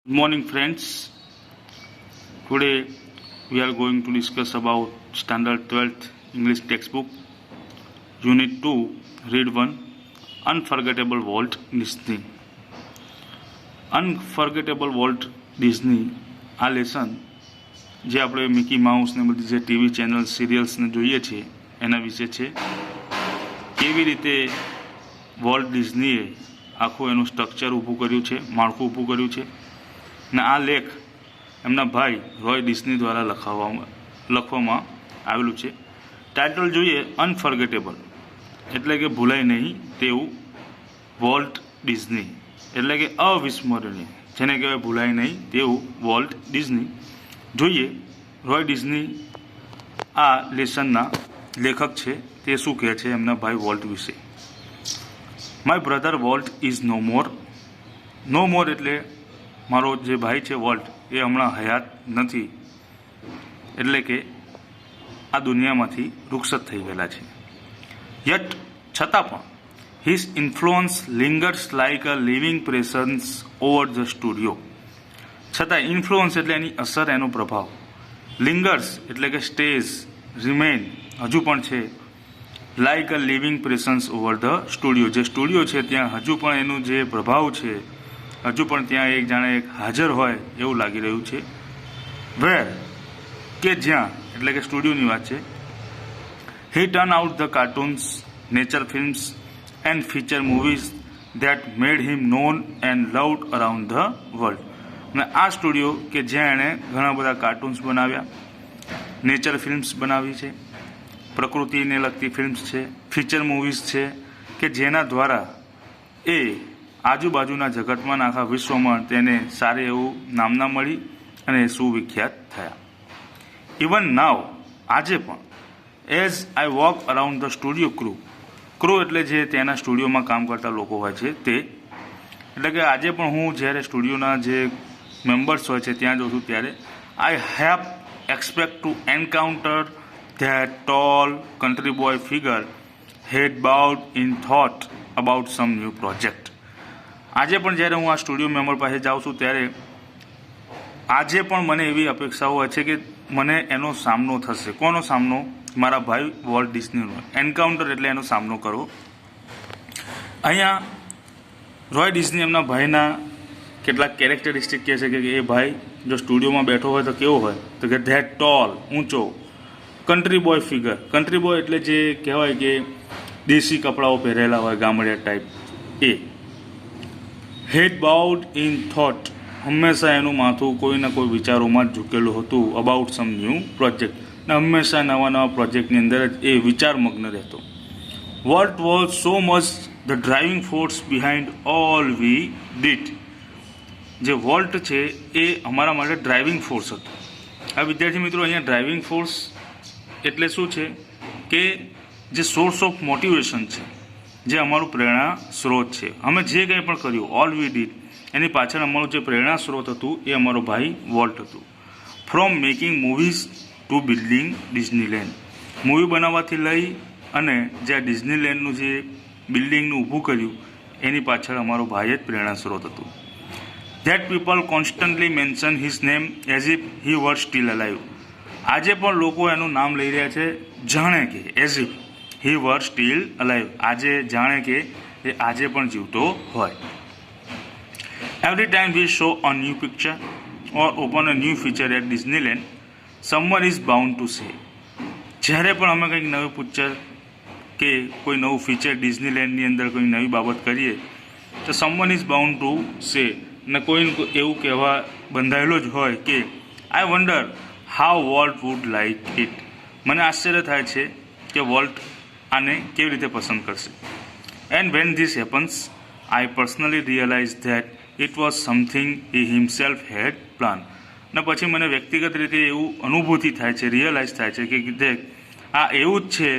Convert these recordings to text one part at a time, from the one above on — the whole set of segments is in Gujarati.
Good morning, friends. Today we are going to discuss about Standard 12th English textbook, Unit 2, Read 1, Unforgettable Walt Disney. Unforgettable Walt Disney આ લેસન જે આપણે મિકી માઉસ ને બધી જે ટીવી ચેનલ સિરિયલ્સને જોઈએ છીએ એના વિશે છે. કેવી રીતે વોલ્ટ ડિઝનીએ આખું એનું સ્ટ્રક્ચર ઊભું કર્યું છે, માળખું ઊભું કર્યું છે. ને આ લેખ એમના ભાઈ રોય ડિસ્ની દ્વારા લખવામાં આવેલું છે. ટાઇટલ જોઈએ અનફર્ગેટેબલ એટલે કે ભૂલાય નહીં તેવું વોલ્ટ ડિઝની એટલે કે અવિસ્મરણીય, જેને કહેવાય ભૂલાય નહીં તેવું વોલ્ટ ડિઝની. જોઈએ રોય ડિઝની આ લેસનના લેખક છે તે શું કહે છે એમના ભાઈ વોલ્ટ વિશે. My brother Walt is no more. No more એટલે મારો જે ભાઈ છે વોલ્ટ એ હમણાં હયાત નથી, એટલે કે આ દુનિયામાંથી રૂખસત થઈ ગયેલા છે. યટ છતાં પણ his influence lingers like a living presence over the studio. છતાં ઇન્ફ્લુઅન્સ એટલે એની અસર, એનો પ્રભાવ. લિંગર્સ એટલે કે સ્ટેઝ, રિમેન હજુ પણ છે. Like a living presence over the studio, જે સ્ટુડિયો છે ત્યાં હજુ પણ એનું જે પ્રભાવ છે, હજુ પણ ત્યાં એક જાણે એક હાજર હોય એવું લાગી રહ્યું છે. વેર કે જ્યાં એટલે કે સ્ટુડિયોની વાત છે. He turn out the cartoons, nature films and feature movies that made him known and loved around the world. અને આ સ્ટુડિયો કે જ્યાં એણે ઘણા બધા કાર્ટૂન્સ બનાવ્યા, નેચર ફિલ્મ્સ બનાવી છે, પ્રકૃતિને લગતી ફિલ્મ્સ છે, ફીચર મૂવીઝ છે, કે જેના દ્વારા એ આજુબાજુના જગતમાં આખા વિશ્વમાં તેને સારી એવું નામના મળી અને સુવિખ્યાત થયા. ઇવન નાવ આજે પણ as I walk around the studio crew એટલે જે તેના સ્ટુડિયોમાં કામ કરતા લોકો હોય છે તે, એટલે કે આજે પણ હું જ્યારે સ્ટુડિયોના જે મેમ્બર્સ હોય છે ત્યાં જાઉં છું ત્યારે I have expect to encounter that tall country boy figure head bowed in thought about some new project. આજે પણ જ્યારે હું આ સ્ટુડિયો મેમ્બર પાસે જાઉં છું ત્યારે આજે પણ મને એવી અપેક્ષાઓ હોય છે કે મને એનો સામનો થશે. કોનો સામનો? મારા ભાઈ વોલ્ટ ડિસ્નીનો. એન્કાઉન્ટર એટલે એનો સામનો કરવો. અહીંયા રોય ડિસ્ની એમના ભાઈના કેટલાક કેરેક્ટરિસ્ટિક કહે છે કે એ ભાઈ જો સ્ટુડિયોમાં બેઠો હોય તો કેવો હોય, તો કે ધેટ ટોલ, ઊંચો, country boy figure. Country boy એટલે જે કહેવાય કે દેશી કપડાઓ પહેરેલા હોય ગામડિયા ટાઈપ એ. હેડ બાઉડ ઇન થોટ, હંમેશા એનું માથું કોઈના કોઈ વિચારોમાં જ ઝૂકેલું હતું. અબાઉટ સમ ન્યૂ પ્રોજેક્ટ, ને હંમેશા નવા નવા પ્રોજેક્ટની અંદર જ એ વિચારમગ્ન રહેતો. Volt was so much the driving force behind all we did. જે વોલ્ટ છે એ અમારા માટે ડ્રાઇવિંગ ફોર્સ હતો. આ વિદ્યાર્થી મિત્રો, અહીંયા ડ્રાઇવિંગ ફોર્સ એટલે શું છે કે જે સોર્સ ઓફ મોટિવેશન છે, જે અમારું પ્રેરણા સ્ત્રોત છે. અમે જે કંઈ પણ કર્યું, ઓલ વી ડીડ, એની પાછળ અમારું જે પ્રેરણા સ્ત્રોત હતું એ અમારો ભાઈ વોલ્ટ હતું. From making movies to building Disneyland, movie બનાવવાથી લઈ અને જે આ ડિઝનીલેન્ડનું જે બિલ્ડિંગનું ઊભું કર્યું એની પાછળ અમારો ભાઈ જ પ્રેરણા સ્ત્રોત હતું. That people constantly mention his name as if he were still alive. આજે પણ લોકો એનું નામ લઈ રહ્યા છે જાણે કે as if he were still alive, આજે જાણે કે એ આજે પણ જીવતો હોય. Every time we show a new picture or open a new feature at Disneyland someone is bound to say. જ્યારે પણ અમે કંઈક નવું પિક્ચર કે કોઈ નવું ફીચર ડિઝનીલેન્ડની અંદર કોઈ નવી બાબત કરીએ તો સમવન ઇઝ બાઉન્ડ ટુ સે, ને કોઈ એવું કહેવા બંધાયેલો જ હોય કે I wonder how Walt would like it. મને આશ્ચર્ય થાય છે કે વોલ્ટ આને કેવી રીતે પસંદ કરશે. And when this happens I personally realize that it was something he himself had plan. ને પછી મને વ્યક્તિગત રીતે એવું અનુભૂતિ થાય છે, રિયલાઇઝ થાય છે કે આ એવું જ છે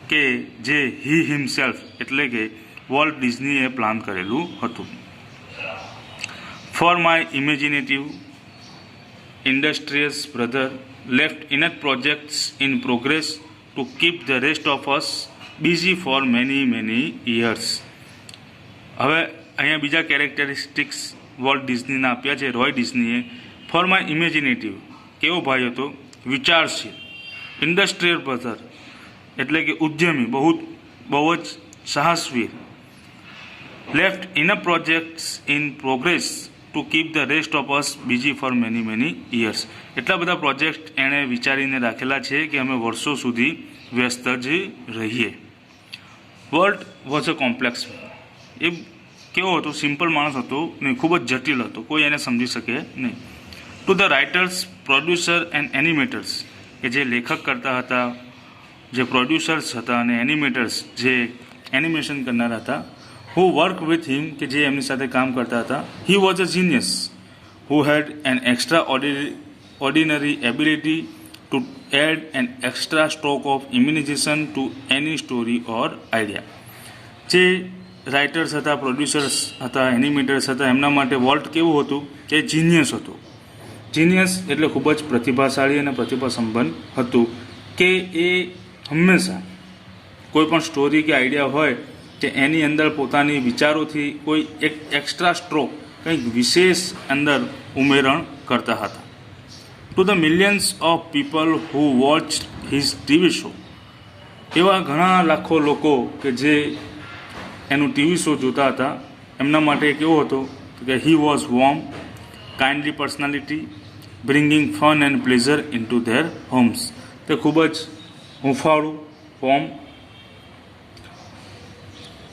કે જે હી હિમસેલ્ફ એટલે કે વોલ્ટ ડિઝનીએ પ્લાન કરેલું હતું. For my imaginative ઇન્ડસ્ટ્રીયસ brother left enough projects in progress to keep the rest of us busy for many years. હવે અહીંયા બીજા કેરેક્ટરિસ્ટિક્સ વોલ્ટ ડિઝનીના આપ્યા છે રોય ડિઝનીએ. ફોર માય ઇમેજિનેટિવ, કેવો ભાઈ હતો, વિચારશીલ, ઇન્ડસ્ટ્રીયલ બ્રધર એટલે કે ઉદ્યમી, બહુ જ સાહસવીર, left enough projects in progress to keep the rest of us busy for many years. એટલા બધા પ્રોજેક્ટ એણે વિચારીને રાખેલા છે કે અમે વર્ષો સુધી વ્યસ્ત જ રહીએ. Walt was a complex. એ કેવો હતો, સિમ્પલ માણસ હતો નહીં, ખૂબ જ જટિલ હતો, કોઈ એને સમજી શકે નહીં. To the writers, producer and animators, કે જે લેખક કરતા હતા, જે પ્રોડ્યુસર્સ હતા અને એનિમેટર્સ જે એનિમેશન કરનારા હતા, હુ વર્ક વિથ હિમ, કે જે એમની સાથે કામ કરતા હતા. He was a genius who had an extraordinary ability to add an extra stroke of imagination to any story or idea. જે રાઇટર્સ હતા, પ્રોડ્યુસર્સ હતા, એનિમેટર્સ હતા, એમના માટે વોલ્ટ કેવું હતું કે જીનિયસ હતું. જીનિયસ એટલે ખૂબ જ પ્રતિભાશાળી અને પ્રતિભાસંપન્ન હતું કે એ હંમેશા કોઈ પણ સ્ટોરી કે આઈડિયા હોય કે એની અંદર પોતાની વિચારોથી કોઈ એક એક્સ્ટ્રા સ્ટ્રોક, કંઈક વિશેષ અંદર ઉમેરણ કરતા હતા. To the millions of people who watch his TV show, એવા ઘણા લાખો લોકો કે જે એનું ટીવી શો જોતા હતા, એમના માટે કેવો હતો કે he was warm, kindly personality, bringing fun and pleasure into their homes. તે ખૂબ જ હૂંફાળું, વોર્મ,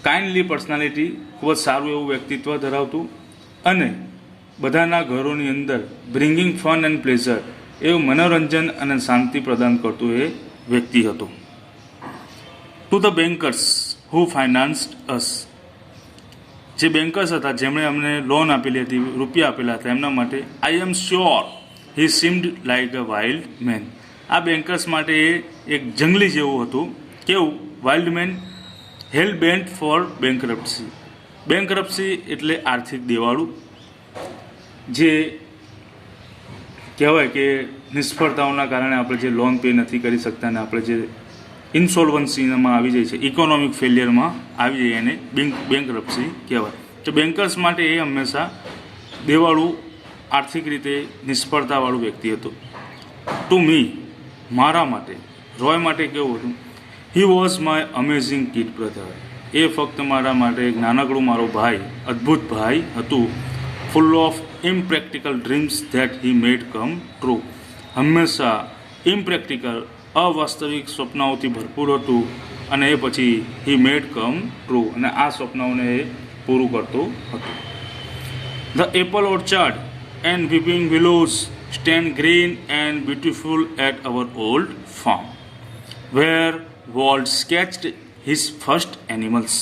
કાઇન્ડલી પર્સનાલિટી, ખૂબ જ સારું એવું વ્યક્તિત્વ ધરાવતું અને બધાના ઘરોની અંદર બ્રિંગિંગ ફન એન્ડ પ્લેઝર, એવું મનોરંજન અને શાંતિ પ્રદાન કરતું એ વ્યક્તિ હતો. ટુ ધ બેન્કર્સ હુ ફાઇનાન્સ્ડ અસ, જે બેન્કર્સ હતા જેમણે અમને લોન આપેલી હતી, રૂપિયા આપેલા હતા, એમના માટે I am sure he seemed like a wild man. આ બેન્કર્સ માટે એ એક જંગલી જેવું હતું. કેવું? Wild man, hell bent for bankruptcy. Bankruptcy એટલે આર્થિક દેવાળું, જે કહેવાય કે નિષ્ફળતાઓના કારણે આપણે જે લોન પે નથી કરી શકતા ને આપણે જે ઇન્સોલ્વન્સીમાં આવી જાય છે, ઇકોનોમિક ફેલિયરમાં આવી જાય, એને બેન્કરપ્સી કહેવાય. તો બેન્કર્સ માટે એ હંમેશા દેવાળું, આર્થિક રીતે નિષ્ફળતાવાળું વ્યક્તિ હતું. ટુ મી, મારા માટે, રોય માટે કેવું હતું? He was my amazing kid brother. એ ફક્ત મારા માટે એક નાનકડું મારો ભાઈ, અદ્ભુત ભાઈ હતું. Full of impractical dreams that he made come true. હંમેશા ઇમ્પ્રેક્ટિકલ, અવાસ્તવિક સ્વપ્નાઓથી ભરપૂર હતું અને એ પછી હી મેડ કમ ટ્રુ, અને આ સ્વપ્નાઓને એ પૂરું કરતો હતો. The apple orchard and weeping willows stand green and beautiful at our old farm, where Walt sketched his first animals.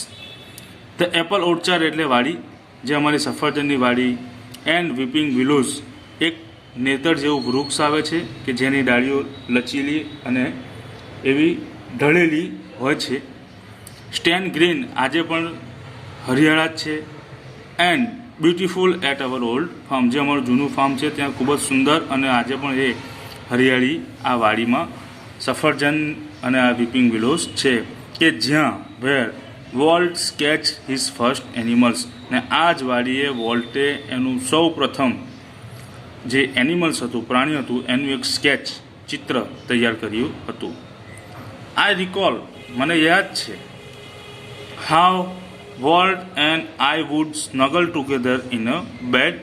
The apple orchard એટલે વાડી, જે અમારી સફરજનની વાડી, એન્ડ વીપિંગ વિલોઝ, એક નેતર જેવું વૃક્ષ આવે છે કે જેની ડાળીઓ લચીલી અને એવી ઢળેલી હોય છે. સ્ટેન્ડ ગ્રીન, આજે પણ હરિયાળા જ છે. And beautiful at our old farm, જે અમારું જૂનું ફાર્મ છે ત્યાં ખૂબ જ સુંદર અને આજે પણ એ હરિયાળી આ વાડીમાં સફરજન અને આ વીપિંગ વિલોઝ છે કે જ્યાં where Walt sketch his first animals, ને આ જ વાડીએ વોલ્ટે એનું સૌ પ્રથમ જે એનિમલ્સ હતું, પ્રાણી હતું, એનું એક સ્કેચ, ચિત્ર તૈયાર કર્યું હતું. આઈ રિકોલ, મને યાદ છે, how Walt and I would snuggle together in a bed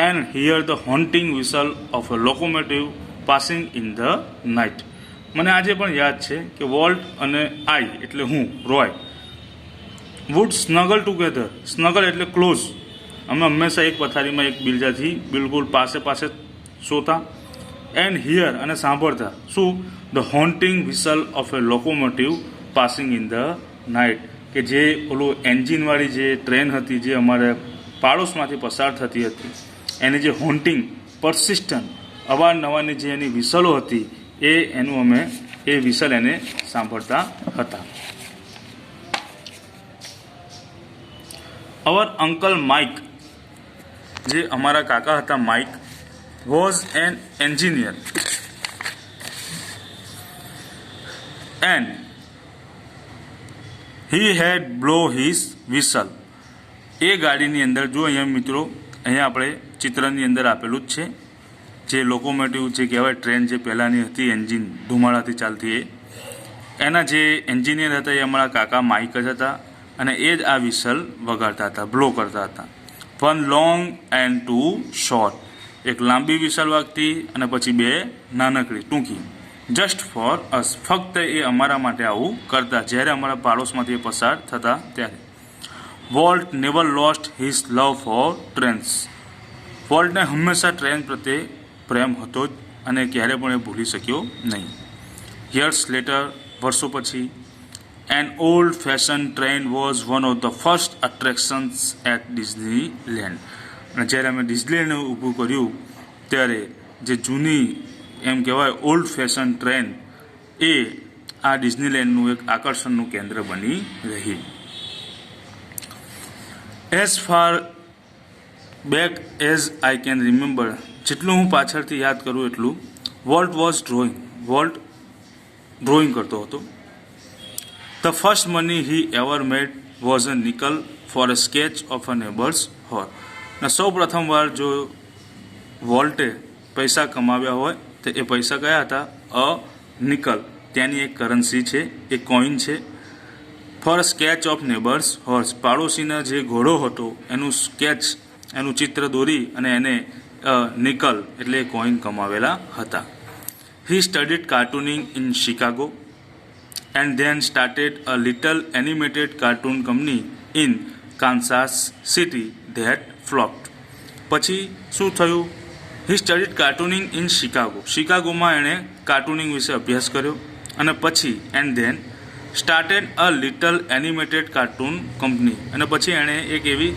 and hear the haunting whistle of a locomotive passing in the night. મને આજે પણ યાદ છે કે વોલ્ટ અને આઈ એટલે હું, રોય, વુડ સ્નગલ ટુગેધર, સ્નગલ એટલે ક્લોઝ, અમે હંમેશા એક પથારીમાં એક બીજાથી બિલકુલ પાસે સોતા. એન્ડ હિયર, અને સાંભળતા શું? The haunting whistle of a locomotive passing in the night, કે જે ઓલું એન્જિનવાળી જે ટ્રેન હતી જે અમારે પાડોશમાંથી પસાર થતી હતી, એની જે હોન્ટિંગ, પરસિસ્ટન્ટ, અવારનવારની જે એની વિસલો હતી, એનું અમે એ વિસલ એને સાંભળતા હતા. અવર અંકલ માઇક, જે અમારા કાકા હતા Mike, was an engineer and he had blow his whistle. એ ગાડીની અંદર, જો અહીંયા મિત્રો અહીંયા આપણે ચિત્રની અંદર આપેલું જ છે જે લોકોમોટિવ જે કહેવાય ટ્રેન જે પહેલાંની હતી એન્જિન ધુમાડાથી ચાલતી એના જે એન્જિનિયર હતા એ અમારા કાકા માઇક જ હતા અને એ જ આ વિસલ વગાડતા હતા, બ્લો કરતા હતા. One long and two short, એક લાંબી વિસલ વાગતી અને પછી બે નાનકડી ટૂંકી. જસ્ટ ફોર અસ, ફક્ત એ અમારા માટે આવું કરતા જ્યારે અમારા પાડોશમાંથી એ પસાર થતા ત્યારે. Walt never lost his love for trains, વોલ્ટને હંમેશા ટ્રેન પ્રત્યે પ્રેમ હતો જ અને ક્યારે પણ એ ભૂલી શક્યો નહીં. યર્સ લેટર, વર્ષો પછી, an old fashion train was one of the first attractions at Disneyland. અને જ્યારે અમે ડિઝનીલેન્ડ ઊભું કર્યું ત્યારે જે જૂની એમ કહેવાય ઓલ્ડ ફેશન ટ્રેન એ આ ડિઝનીલેન્ડનું એક આકર્ષણનું કેન્દ્ર બની રહી. As far back as I can remember, જેટલું હું પાછળથી યાદ કરું એટલું, Walt was drawing, Walt drawing કરતો હતો. The first money he ever made was a nickel for a sketch of a neighbour's horse. અને સૌ પ્રથમવાર જો વોલ્ટે પૈસા કમાવ્યા હોય તો એ પૈસા કયા હતા? અ નિકલ, ત્યાંની એક કરન્સી છે, એક કોઈન છે. For sketch of neighbour's horse, પાડોશીના જે ઘોડો હતો એનું સ્કેચ, એનું ચિત્ર દોરી અને એને નિકલ એટલે કોઈન કમાવેલા હતા. He studied cartooning in Chicago and then started a little animated cartoon company in Kansas City that flopped. પછી શું થયું? He studied cartooning in Chicago, શિકાગોમાં એણે કાર્ટૂનિંગ વિશે અભ્યાસ કર્યો અને પછી and then started a little animated cartoon company, અને પછી એણે એક એવી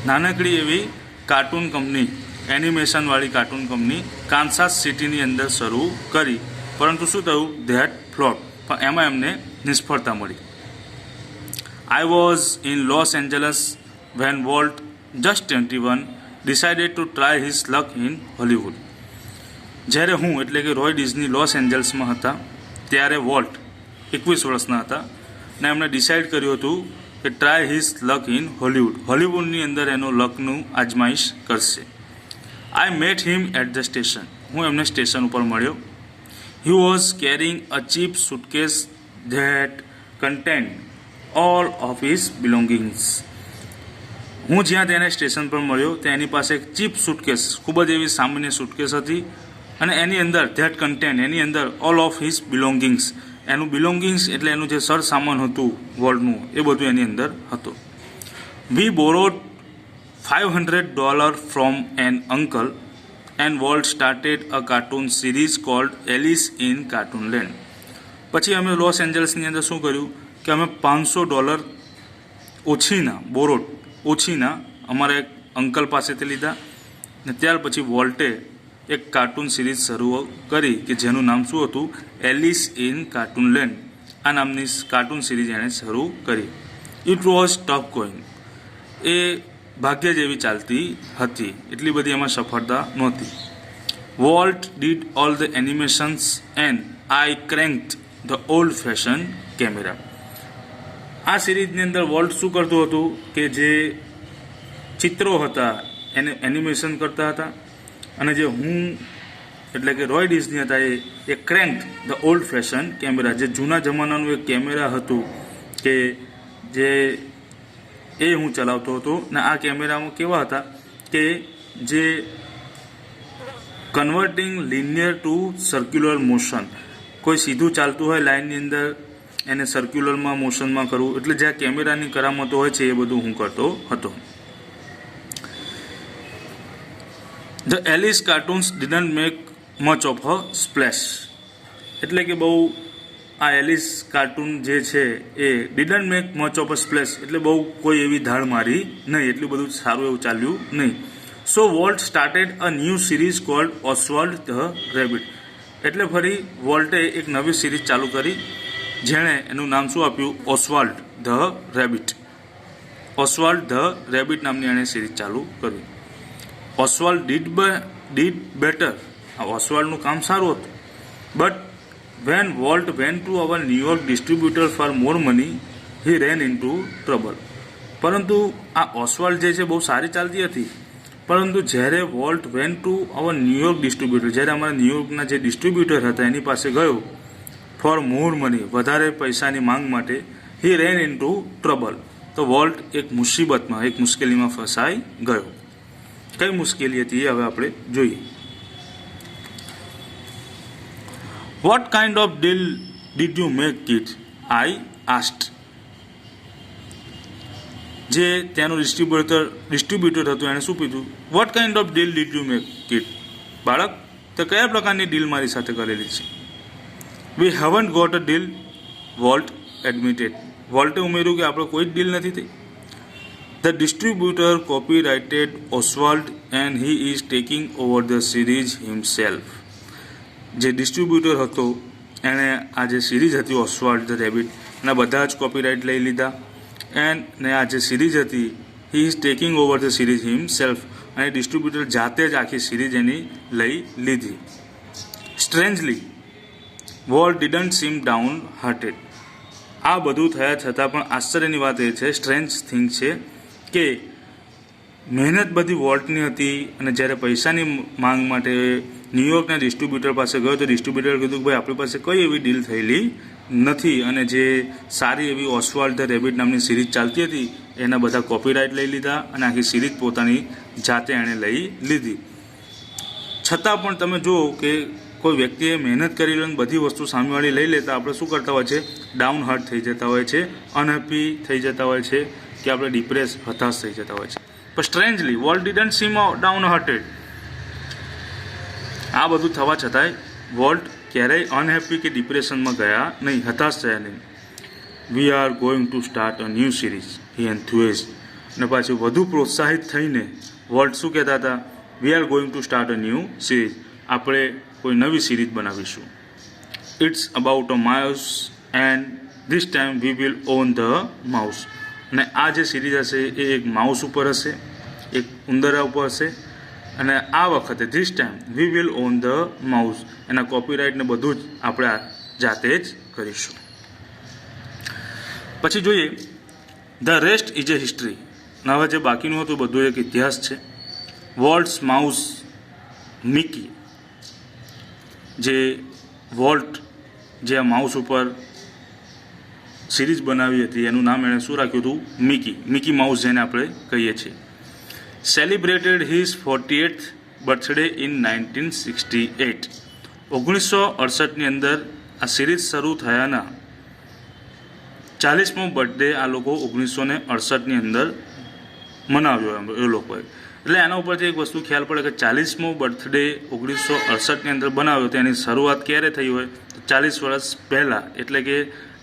નાનકડી એવી કાર્ટૂન કંપની, એનિમેશનવાળી કાર્ટૂન કંપની કાન્સાસ સિટીની અંદર શરૂ કરી. પરંતુ શું થયું? ધેટ ફ્લોપ, પણ એમાં એમને નિષ્ફળતા મળી. I was in Los Angeles when Walt just 21 decided to try his luck in Hollywood. જ્યારે હું એટલે કે રોય ડિઝની લોસ એન્જલ્સમાં હતા ત્યારે વોલ્ટ 21 વર્ષના હતા અને એમણે ડિસાઇડ કર્યું હતું કે try his luck in Hollywood, હોલિવૂડની અંદર એનો લકનું આજમાઈશ કરશે. I met him at the station, હું એમને સ્ટેશન ઉપર મળ્યો. He was carrying a cheap suitcase that contained all of his belongings. હું જ્યાં તેને સ્ટેશન પર મળ્યો ત્યાં એની પાસે એક ચીપ સુટકેસ, ખૂબ જ એવી સામાન્ય સુટકેસ હતી અને એની અંદર ધેટ કન્ટેન્ટ, એની અંદર ઓલ ઓફ હિઝ બિલોંગિંગ્સ, એનું બિલોંગિંગ્સ એટલે એનું જે સર સામાન હતું વોલ્ટનું એ બધું એની અંદર હતું. We borrowed $500 from an uncle and Walt started a cartoon series called Alice in Cartoonland. પછી અમે લોસ એન્જલ્સની અંદર શું કર્યું કે અમે $500 ઓછીના, બોરોડ ઓછીના અમારા એક અંકલ પાસેથી લીધા ને ત્યાર પછી વોલ્ટે એક કાર્ટૂન સિરીઝ શરૂ કરી કે જેનું નામ શું હતું? Alice in Cartoonland. આ નામની કાર્ટૂન સિરીઝ એણે શરૂ કરી. ઇટ વોઝ ટફ ગોઈંગ, એ ભાગ્ય જેવી ચાલતી હતી, એટલી બધી એમાં સફળતા નહોતી. Walt did all the animations and I cranked the old fashion camera. આ સિરીઝની અંદર વોલ્ટ શું કરતું હતું કે જે ચિત્રો હતા એને એનિમેશન કરતા હતા અને જે હું એટલે કે રોય ડિઝની હતા એ ક્રેન્ક્ડ ધ ઓલ્ડ ફેશન કેમેરા, જે જૂના જમાનાનું એક કેમેરા હતું કે જે એ હું ચલાવતો હતો. ને આ કેમેરામાં કેવા હતા કે જે converting linear to circular motion, કોઈ સીધું ચાલતું હોય લાઇનની અંદર એને સર્ક્યુલરમાં મોશનમાં કરવું, એટલે જે આ કેમેરાની કરામતો હોય છે એ બધું હું કરતો હતો. The Alice cartoons didn't make much of a splash, એટલે કે બહુ આ એલિસ કાર્ટૂન જે છે એ didn't make much of a splash એટલે બહુ કોઈ એવી ધાડ મારી નહીં, એટલું બધું સારું એવું ચાલ્યું નહીં. So Walt started a new series called Oswald the rabbit, એટલે ફરી વોલ્ટે એક નવી સિરીઝ ચાલુ કરી જેણે એનું નામ શું આપ્યું? ઓસ્વાલ્ડ ધ રેબિટ. ઓસ્વાલ્ડ ધ રેબિટ નામની એણે સિરીઝ ચાલુ કરી. ઓસ્વાલ્ડ ડીડ બેટર, આ ઓસ્વાલ્ડનું કામ સારું હતું. But when Walt went to our New York distributor for more money he ran into trouble. પરંતુ આ ઓસ્વાલ્ડ જે છે બહુ સારી ચાલતી હતી, પરંતુ જ્યારે Walt went to our New York distributor, જ્યારે અમારા ન્યુયોર્કના જે ડિસ્ટ્રીબ્યુટર હતા એની પાસે ગયો ફોર મોર મની, વધારે પૈસાની માંગ માટે, હી રેન ઇન ટુ ટ્રબલ, તો વોલ્ટ એક મુસીબતમાં, એક મુશ્કેલીમાં ફસાઈ ગયો. કઈ મુશ્કેલી હતી એ હવે આપણે જોઈએ. What kind of deal did you make kid, I asked. જે ત્યાંનું ડિસ્ટ્રીબ્યુટર હતું એણે શું કીધું? What kind of deal did you make kid, બાળક તો કયા પ્રકારની ડીલ મારી સાથે કરેલી છે? We haven't got a deal, Walt admitted. વોલ્ટે ઉમેર્યું કે આપણે કોઈ જ ડીલ નથી થઈ. The distributor copyrighted Oswald and he is taking over the series himself. જે ડિસ્ટ્રીબ્યુટર હતો એણે આ જે સિરીઝ હતી ઓસ્વાલ્ડ ધ રેબિટ, એના બધા જ કોપીરાઇટ લઈ લીધા. ને આ જે સિરીઝ હતી, he is taking over the series himself, અને ડિસ્ટ્રીબ્યુટર જાતે જ આખી સિરીઝ એની લઈ લીધી. Strangely Walt didn't seem downhearted. આ બધું થયા છતાં પણ આશ્ચર્યની વાત એ છે, સ્ટ્રેન્જ થિંગ છે કે મહેનત બધી વોલ્ટની હતી, અને જ્યારે પૈસાની માંગ માટે ન્યુયોર્કના ડિસ્ટ્રીબ્યુટર પાસે ગયો તો ડિસ્ટ્રીબ્યુટરે કીધું કે ભાઈ આપણી પાસે કઈ એવી ડીલ થયેલી નથી, અને જે સારી એવી ઓસ્વાલ્ડ ધ રેબિટ નામની સિરીઝ ચાલતી હતી એના બધા કોપીરાઇટ લઈ લીધા, અને આખી સિરીઝ પોતાની જાતે એણે લઈ લીધી. છતાં પણ તમે જુઓ કે કોઈ વ્યક્તિએ મહેનત કરી લે, બધી વસ્તુ સામેવાળી લઈ લેતા આપણે શું કરતા હોય છે? ડાઉન હાર્ટ થઈ જતા હોય છે, અનહેપી થઈ જતા હોય છે, કે આપણે ડિપ્રેસ, હતાશ થઈ જતા હોય છે. પણ strangely Walt didn't seem downhearted. આ બધું થવા છતાંય વોલ્ટ ક્યારેય અનહેપી કે ડિપ્રેશનમાં ગયા નહીં, હતાશ થયા નહીં. We are going to start a new series, he enthused. અને પાછું વધુ પ્રોત્સાહિત થઈને વોલ્ટ શું કહેતા હતા? We are going to start a new series, આપણે કોઈ નવી સિરીઝ બનાવીશું. It's about a mouse and this time we will own the mouse. અને આ જે સિરીઝ હશે એ એક માઉસ ઉપર હશે, એક ઉંદરા ઉપર હશે, અને આ વખતે this time we will own the mouse, એના કોપીરાઇટને બધું જ આપણે જાતે જ કરીશું. પછી જોઈએ the rest is A history. હવે જે બાકીનું હતું બધું એક ઇતિહાસ છે. વોલ્ટ્સ માઉસ મિકી, જે વોલ્ટ જે આ માઉસ ઉપર સિરીઝ બનાવી હતી એનું નામ એણે શું રાખ્યું હતું? મિકી. મિકી માઉસ જેને આપણે કહીએ છીએ. Celebrated his 48th birthday in 1968. 1968ની અંદર આ સિરીઝ શરૂ થયાના 40મો બર્થડે આ લોકો 1968ની અંદર મનાવ્યો એ લોકોએ. એટલે એના ઉપરથી એક વસ્તુ ખ્યાલ પડે કે 40મો બર્થડે 1968ની અંદર બનાવ્યો, તો એની શરૂઆત ક્યારે થઈ હોય? તો 40 વર્ષ પહેલાં, એટલે કે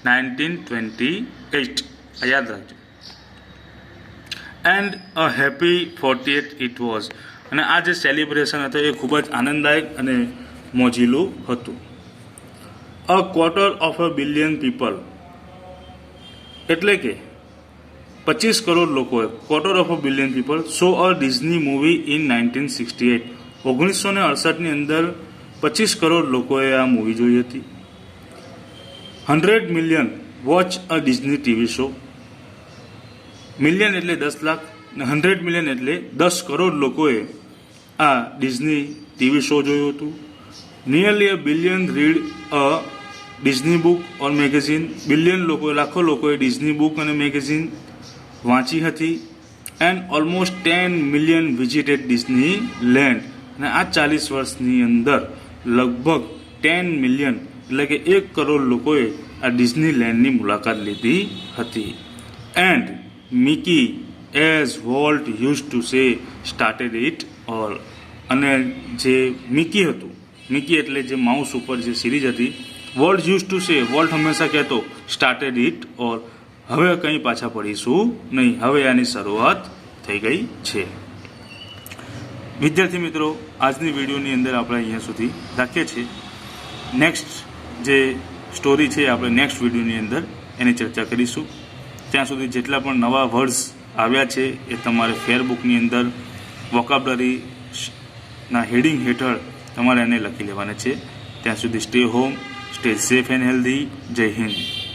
1928. આ યાદ રાખજો. And a happy 48th it was. અને આ જે સેલિબ્રેશન હતો એ ખૂબ જ આનંદદાયક અને મોજીલું હતું. A quarter of a billion people, એટલે કે 25 કરોડ લોકોએ, quarter of a billion people so a Disney movie in 1968. 1968ની અંદર 25 કરોડ લોકોએ આ મૂવી જોઈ હતી. 100 million watch a Disney TV show. Million એટલે 10 લાખ, ને 100 મિલિયન એટલે 10 કરોડ લોકોએ આ ડિઝની ટીવી શો જોયું હતું. Nearly a billion read a Disney book or magazine. Billion લોકોએ, લાખો લોકોએ ડિઝની બુક અને મેગેઝિન વાંચી હતી. And almost 10 million visited Disney land. અને આ 40 વર્ષની અંદર લગભગ 10 મિલિયન એટલે કે 1 કરોડ લોકોએ આ ડિઝની લેન્ડની મુલાકાત લીધી હતી. And Mickey as volt use to say started it all. અને જે મિકી હતું, મિકી એટલે જે માઉસ ઉપર જે સિરીઝ હતી, volt use to say, volt હંમેશા કહેતો સ્ટાર્ટેડ ઇટ ઓલ, હવે કંઈ પાછા પડીશું નહીં, હવે આની શરૂઆત થઈ ગઈ છે. વિદ્યાર્થી મિત્રો, આજની વિડીયોની અંદર આપણે અહીંયા સુધી રાખીએ છીએ. નેક્સ્ટ જે સ્ટોરી છે આપણે નેક્સ્ટ વિડીયોની અંદર એની ચર્ચા કરીશું. ત્યાં સુધી જેટલા પણ નવા વર્ડ્સ આવ્યા છે એ તમારે ફેરબુકની અંદર વોકાબ્યુલરીના હેડિંગ હેઠળ તમારે એને લખી લેવાના છે. ત્યાં સુધી stay home, stay safe and healthy. જય હિન્દ.